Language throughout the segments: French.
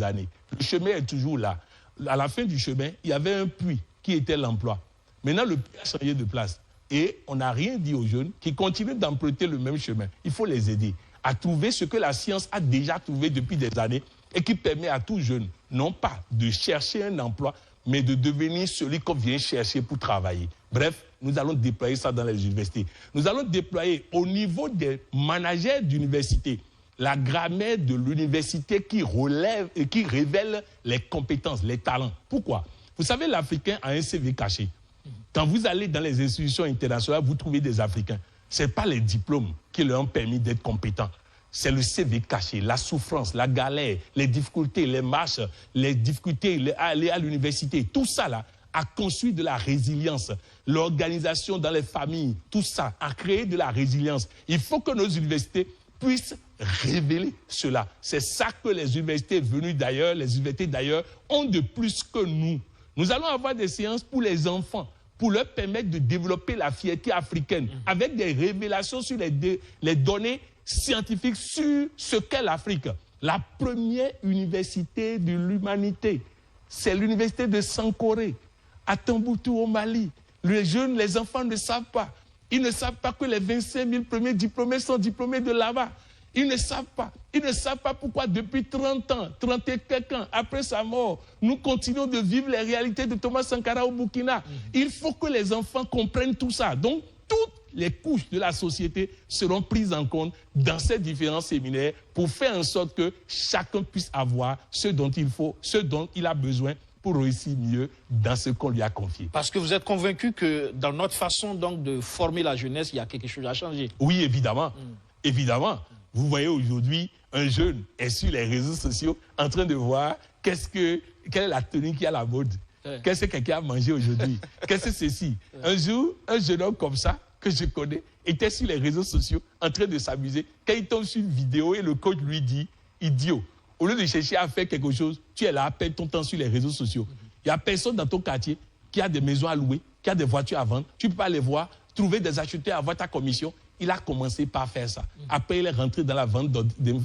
années. Le chemin est toujours là. À la fin du chemin, il y avait un puits qui était l'emploi. Maintenant, le puits a changé de place. Et on n'a rien dit aux jeunes qui continuent d'emprunter le même chemin. Il faut les aider à trouver ce que la science a déjà trouvé depuis des années et qui permet à tout jeune, non pas de chercher un emploi, mais de devenir celui qu'on vient chercher pour travailler. Bref, nous allons déployer ça dans les universités. Nous allons déployer au niveau des managers d'université la grammaire de l'université qui relève et qui révèle les compétences, les talents. Pourquoi? Vous savez, l'Africain a un CV caché. Quand vous allez dans les institutions internationales, vous trouvez des Africains. Ce n'est pas les diplômes qui leur ont permis d'être compétents. C'est le CV caché, la souffrance, la galère, les difficultés, les marches, les difficultés, aller à l'université. Tout ça là a construit de la résilience. L'organisation dans les familles, tout ça a créé de la résilience. Il faut que nos universités puissent révéler cela. C'est ça que les universités venues d'ailleurs, les universités d'ailleurs, ont de plus que nous. Nous allons avoir des séances pour les enfants, pour leur permettre de développer la fierté africaine, avec des révélations sur les données scientifiques sur ce qu'est l'Afrique. La première université de l'humanité, c'est l'université de Sankoré, à Tombouctou au Mali. Les jeunes, les enfants ne savent pas. Ils ne savent pas que les 25 000 premiers diplômés sont diplômés de là-bas. Ils ne savent pas. Ils ne savent pas pourquoi depuis 30 ans, 30 et quelques ans, après sa mort, nous continuons de vivre les réalités de Thomas Sankara au Burkina. Il faut que les enfants comprennent tout ça. Donc, toutes les couches de la société seront prises en compte dans ces différents séminaires pour faire en sorte que chacun puisse avoir ce dont il faut, ce dont il a besoin pour réussir mieux dans ce qu'on lui a confié. Parce que vous êtes convaincu que dans notre façon donc de former la jeunesse, il y a quelque chose à changer? Oui, évidemment. Évidemment. Vous voyez aujourd'hui, un jeune est sur les réseaux sociaux en train de voir quelle est la tenue qui est à la mode. Qu'est-ce que quelqu'un a mangé aujourd'hui? Qu'est-ce que c'est ceci? Un jour, un jeune homme comme ça, que je connais, était sur les réseaux sociaux en train de s'amuser. Quand il tombe sur une vidéo et le coach lui dit, idiot, au lieu de chercher à faire quelque chose, tu es là à perdre ton temps sur les réseaux sociaux. Il n'y a personne dans ton quartier qui a des maisons à louer, qui a des voitures à vendre. Tu ne peux pas les voir, trouver des acheteurs, avoir ta commission. Il a commencé par faire ça. Après, il est rentré dans la vente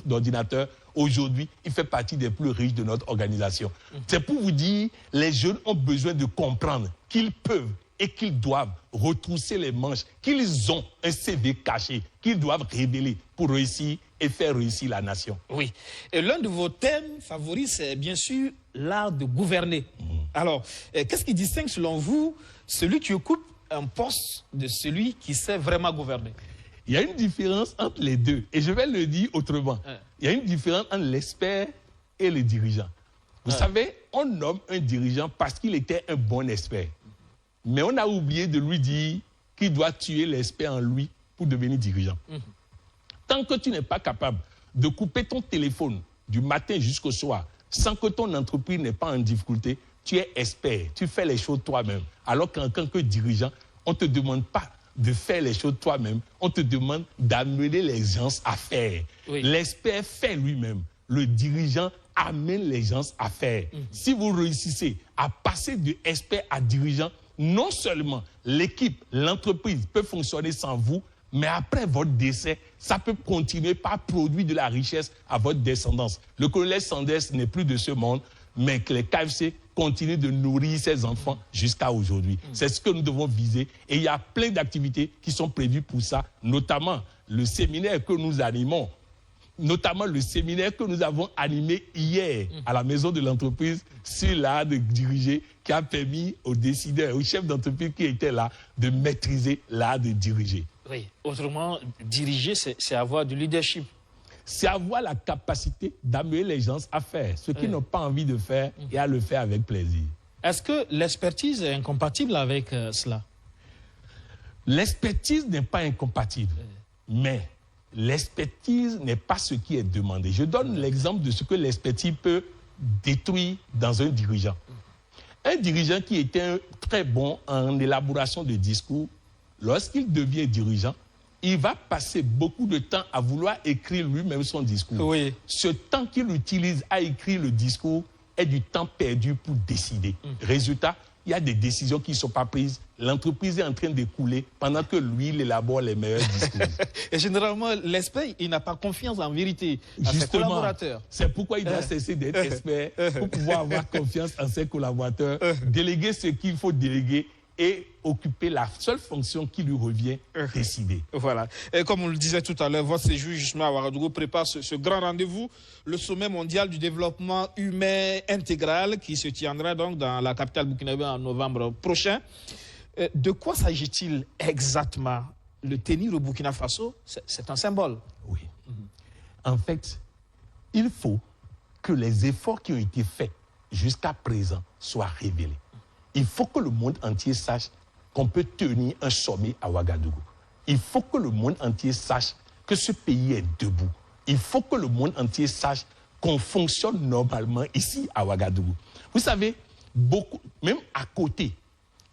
d'ordinateurs. Aujourd'hui, il fait partie des plus riches de notre organisation. C'est pour vous dire, les jeunes ont besoin de comprendre qu'ils peuvent et qu'ils doivent retrousser les manches, qu'ils ont un CV caché, qu'ils doivent révéler pour réussir et faire réussir la nation. Oui. Et l'un de vos thèmes favoris, c'est bien sûr l'art de gouverner. Alors, qu'est-ce qui distingue selon vous celui qui occupe un poste de celui qui sait vraiment gouverner? Il y a une différence entre les deux. Et je vais le dire autrement. Il y a une différence entre l'expert et le dirigeant. Vous savez, on nomme un dirigeant parce qu'il était un bon expert. Mais on a oublié de lui dire qu'il doit tuer l'expert en lui pour devenir dirigeant. Tant que tu n'es pas capable de couper ton téléphone du matin jusqu'au soir sans que ton entreprise n'est pas en difficulté, tu es expert, tu fais les choses toi-même. Alors qu'en tant que dirigeant, on ne te demande pas de faire les choses toi-même, on te demande d'amener les gens à faire. L'expert fait lui-même, le dirigeant amène les gens à faire. Si vous réussissez à passer de expert à dirigeant, non seulement l'équipe, l'entreprise peut fonctionner sans vous, mais après votre décès, ça peut continuer par produire de la richesse à votre descendance. Le colonel Sanders n'est plus de ce monde, mais que les KFC continuent de nourrir ses enfants jusqu'à aujourd'hui. C'est ce que nous devons viser. Et il y a plein d'activités qui sont prévues pour ça, notamment le séminaire que nous animons, notamment le séminaire que nous avons animé hier à la maison de l'entreprise sur l'art de diriger, qui a permis aux décideurs, aux chefs d'entreprise qui étaient là, de maîtriser l'art de diriger. Oui, autrement, diriger, c'est avoir du leadership. C'est avoir la capacité d'amener les gens à faire ce qu'ils n'ont pas envie de faire et à le faire avec plaisir. Est-ce que l'expertise est incompatible avec cela? L'expertise n'est pas incompatible, mais l'expertise n'est pas ce qui est demandé. Je donne l'exemple de ce que l'expertise peut détruire dans un dirigeant. Un dirigeant qui était très bon en élaboration de discours, lorsqu'il devient dirigeant, il va passer beaucoup de temps à vouloir écrire lui-même son discours. Oui. Ce temps qu'il utilise à écrire le discours est du temps perdu pour décider. Résultat, il y a des décisions qui ne sont pas prises. L'entreprise est en train de couler pendant que lui, il élabore les meilleurs discours. Et généralement, l'expert, il n'a pas confiance en vérité à ses collaborateurs. C'est pourquoi il doit cesser d'être expert pour pouvoir avoir confiance en ses collaborateurs, déléguer ce qu'il faut déléguer et occuper la seule fonction qui lui revient, décider. Voilà. Et comme on le disait tout à l'heure, votre séjour justement à Ouagadougou prépare ce grand rendez-vous, le sommet mondial du développement humain intégral qui se tiendra donc dans la capitale burkinabé en novembre prochain. De quoi s'agit-il exactement? Le tenir au Burkina Faso, c'est un symbole. Oui. En fait, il faut que les efforts qui ont été faits jusqu'à présent soient révélés. Il faut que le monde entier sache qu'on peut tenir un sommet à Ouagadougou. Il faut que le monde entier sache que ce pays est debout. Il faut que le monde entier sache qu'on fonctionne normalement ici à Ouagadougou. Vous savez, beaucoup, même à côté,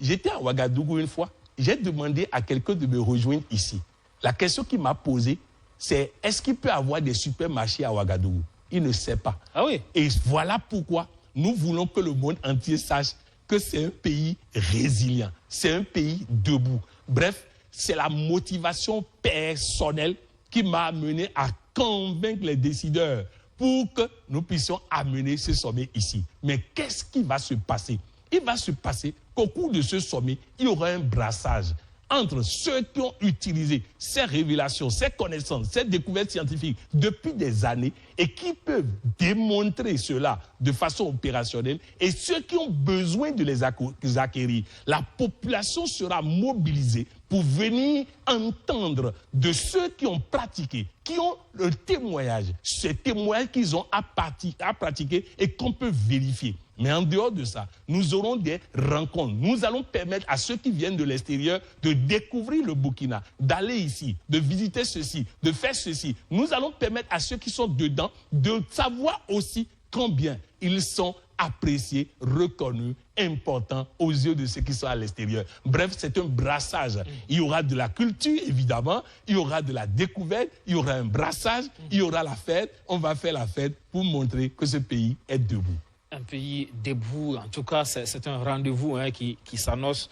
j'étais à Ouagadougou une fois, j'ai demandé à quelqu'un de me rejoindre ici. La question qu'il m'a posée, c'est est-ce qu'il peut y avoir des supermarchés à Ouagadougou? Il ne sait pas. Ah oui. Et voilà pourquoi nous voulons que le monde entier sache que c'est un pays résilient, c'est un pays debout. Bref, c'est la motivation personnelle qui m'a amené à convaincre les décideurs pour que nous puissions amener ce sommet ici. Mais qu'est-ce qui va se passer? Il va se passer qu'au cours de ce sommet, il y aura un brassage entre ceux qui ont utilisé ces révélations, ces connaissances, ces découvertes scientifiques depuis des années et qui peuvent démontrer cela de façon opérationnelle et ceux qui ont besoin de les acquérir. La population sera mobilisée pour venir entendre de ceux qui ont pratiqué, qui ont le témoignage, ces témoignages qu'ils ont à pratiquer et qu'on peut vérifier. Mais en dehors de ça, nous aurons des rencontres. Nous allons permettre à ceux qui viennent de l'extérieur de découvrir le Burkina, d'aller ici, de visiter ceci, de faire ceci. Nous allons permettre à ceux qui sont dedans de savoir aussi combien ils sont appréciés, reconnus, importants aux yeux de ceux qui sont à l'extérieur. Bref, c'est un brassage. Il y aura de la culture, évidemment, il y aura de la découverte, il y aura un brassage, il y aura la fête. On va faire la fête pour montrer que ce pays est debout. Un pays debout, en tout cas, c'est un rendez-vous qui s'annonce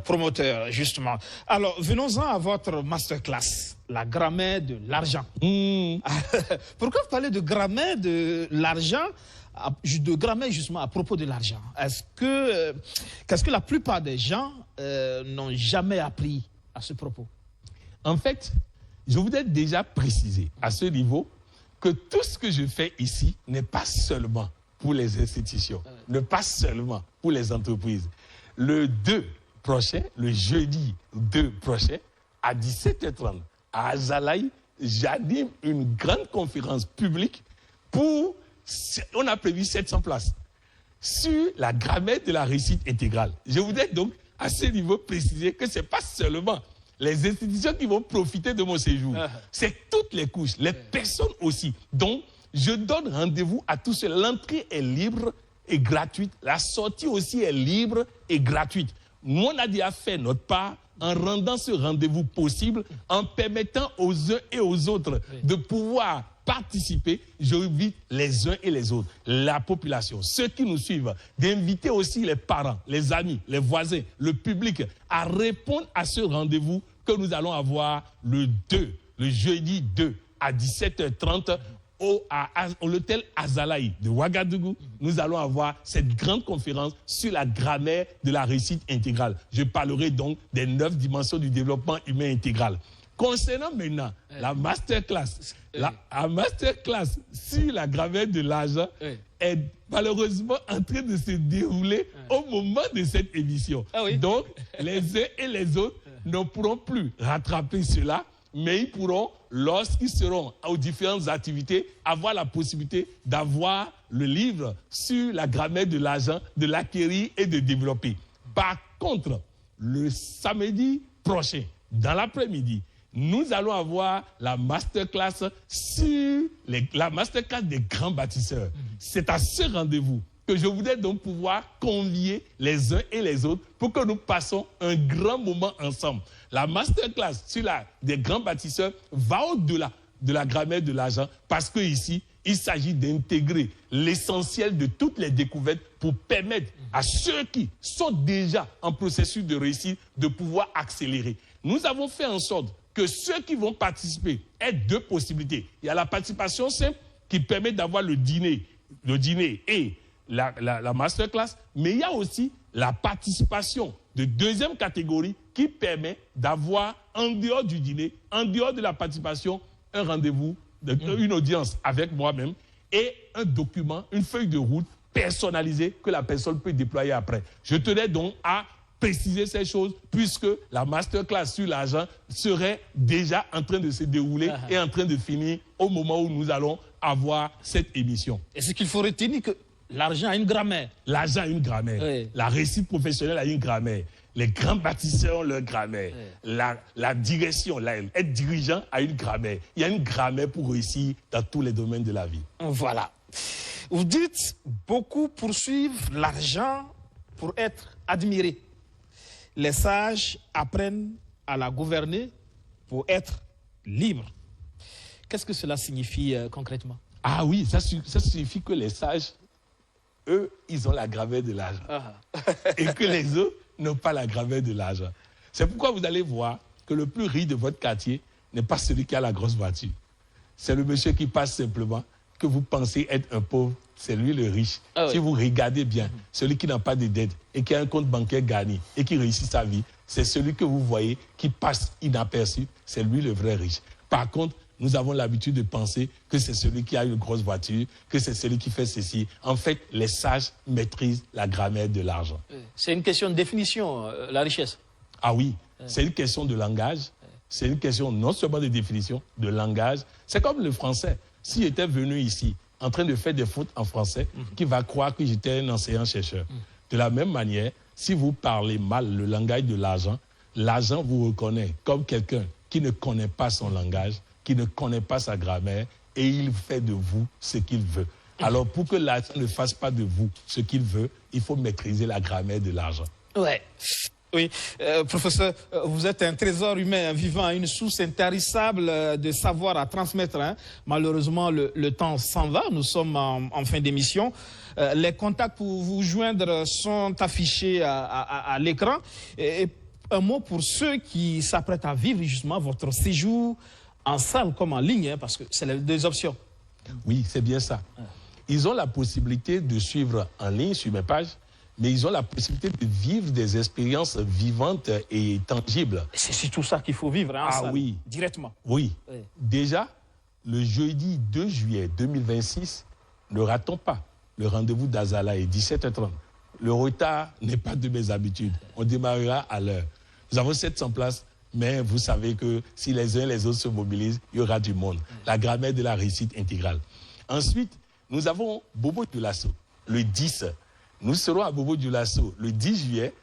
promoteur, justement. Alors, venons-en à votre masterclass, la grammaire de l'argent. Pourquoi vous parlez de grammaire de l'argent, de grammaire justement à propos de l'argent? Qu'est-ce que la plupart des gens n'ont jamais appris à ce propos? En fait, je voudrais déjà préciser à ce niveau que tout ce que je fais ici n'est pas seulement pour les institutions, ne pas seulement pour les entreprises. Le 2 prochain, le jeudi 2 prochain, à 17h30, à Azalaï, j'anime une grande conférence publique pour, on a prévu 700 places, sur la grammaire de la réussite intégrale. Je voudrais donc, à ce niveau, préciser que ce n'est pas seulement les institutions qui vont profiter de mon séjour, c'est toutes les couches, les personnes aussi. Donc, je donne rendez-vous à tous ceux. L'entrée est libre et gratuite. La sortie aussi est libre et gratuite. Nous, on a déjà fait notre part en rendant ce rendez-vous possible, en permettant aux uns et aux autres de pouvoir participer. J'invite les uns et les autres, la population, ceux qui nous suivent, d'inviter aussi les parents, les amis, les voisins, le public, à répondre à ce rendez-vous que nous allons avoir le jeudi 2 à 17h30, à l'hôtel Azalaï de Ouagadougou. Nous allons avoir cette grande conférence sur la grammaire de la réussite intégrale. Je parlerai donc des 9 dimensions du développement humain intégral. Concernant maintenant la masterclass, la masterclass sur la grammaire de l'argent est malheureusement en train de se dérouler au moment de cette émission. Donc, les uns et les autres ne pourront plus rattraper cela, mais ils pourront, lorsqu'ils seront aux différentes activités, avoir la possibilité d'avoir le livre sur la grammaire de l'argent, de l'acquérir et de développer. Par contre, le samedi prochain, dans l'après-midi, nous allons avoir la masterclass sur la masterclass des grands bâtisseurs. C'est à ce rendez-vous que je voudrais donc pouvoir convier les uns et les autres pour que nous passions un grand moment ensemble. La masterclass sur des grands bâtisseurs va au-delà de la grammaire de l'argent parce que ici, il s'agit d'intégrer l'essentiel de toutes les découvertes pour permettre à ceux qui sont déjà en processus de réussite de pouvoir accélérer. Nous avons fait en sorte que ceux qui vont participer aient deux possibilités. Il y a la participation simple qui permet d'avoir le dîner et la masterclass, mais il y a aussi la participation de deuxième catégorie qui permet d'avoir, en dehors du dîner, en dehors de la participation, un rendez-vous, une audience avec moi-même et un document, une feuille de route personnalisée que la personne peut déployer après. Je tenais donc à préciser ces choses puisque la masterclass sur l'argent serait déjà en train de se dérouler et en train de finir au moment où nous allons avoir cette émission. Et ce qu'il faut retenir que l'argent a une grammaire. L'argent a une grammaire. Oui. La réussite professionnelle a une grammaire. Les grands bâtisseurs ont leur grammaire. Oui. La direction, être dirigeant a une grammaire. Il y a une grammaire pour réussir dans tous les domaines de la vie. Voilà. Vous dites, beaucoup poursuivent l'argent pour être admirés. Les sages apprennent à la gouverner pour être libres. Qu'est-ce que cela signifie concrètement? Ah oui, ça signifie que les sages, eux, ils ont la graveur de l'argent. Et que les autres n'ont pas la graveur de l'argent. C'est pourquoi vous allez voir que le plus riche de votre quartier n'est pas celui qui a la grosse voiture. C'est le monsieur qui passe simplement, que vous pensez être un pauvre, c'est lui le riche. Ah oui. Si vous regardez bien, celui qui n'a pas de dette et qui a un compte bancaire garni et qui réussit sa vie, c'est celui que vous voyez qui passe inaperçu, c'est lui le vrai riche. Par contre, nous avons l'habitude de penser que c'est celui qui a une grosse voiture, que c'est celui qui fait ceci. En fait, les sages maîtrisent la grammaire de l'argent. C'est une question de définition, la richesse. Ah oui, c'est une question de langage. C'est une question non seulement de définition, de langage. C'est comme le français. S'il était venu ici en train de faire des fautes en français, qui va croire que j'étais un enseignant-chercheur. De la même manière, si vous parlez mal le langage de l'argent, l'argent vous reconnaît comme quelqu'un qui ne connaît pas son langage, qui ne connaît pas sa grammaire, et il fait de vous ce qu'il veut. Alors, pour que l'argent ne fasse pas de vous ce qu'il veut, il faut maîtriser la grammaire de l'argent. Ouais. Oui, professeur, vous êtes un trésor humain vivant, une source intarissable de savoir à transmettre. Hein. Malheureusement, le temps s'en va, nous sommes en fin d'émission. Les contacts pour vous joindre sont affichés à l'écran. Et un mot pour ceux qui s'apprêtent à vivre justement votre séjour en salle comme en ligne, hein, parce que c'est les deux options. Oui, c'est bien ça. Ils ont la possibilité de suivre en ligne sur mes pages, mais ils ont la possibilité de vivre des expériences vivantes et tangibles. C'est surtout ça qu'il faut vivre, hein, salle, oui. Directement. Oui. Déjà, le jeudi 2 juillet 2026, ne ratons pas le rendez-vous d'Azala est 17h30. Le retard n'est pas de mes habitudes. On démarrera à l'heure. Nous avons 700 places, mais vous savez que si les uns et les autres se mobilisent, il y aura du monde. La grammaire de la réussite intégrale. Ensuite, nous avons Bobo Dioulasso, le 10. Nous serons à Bobo Dioulasso le 10 juillet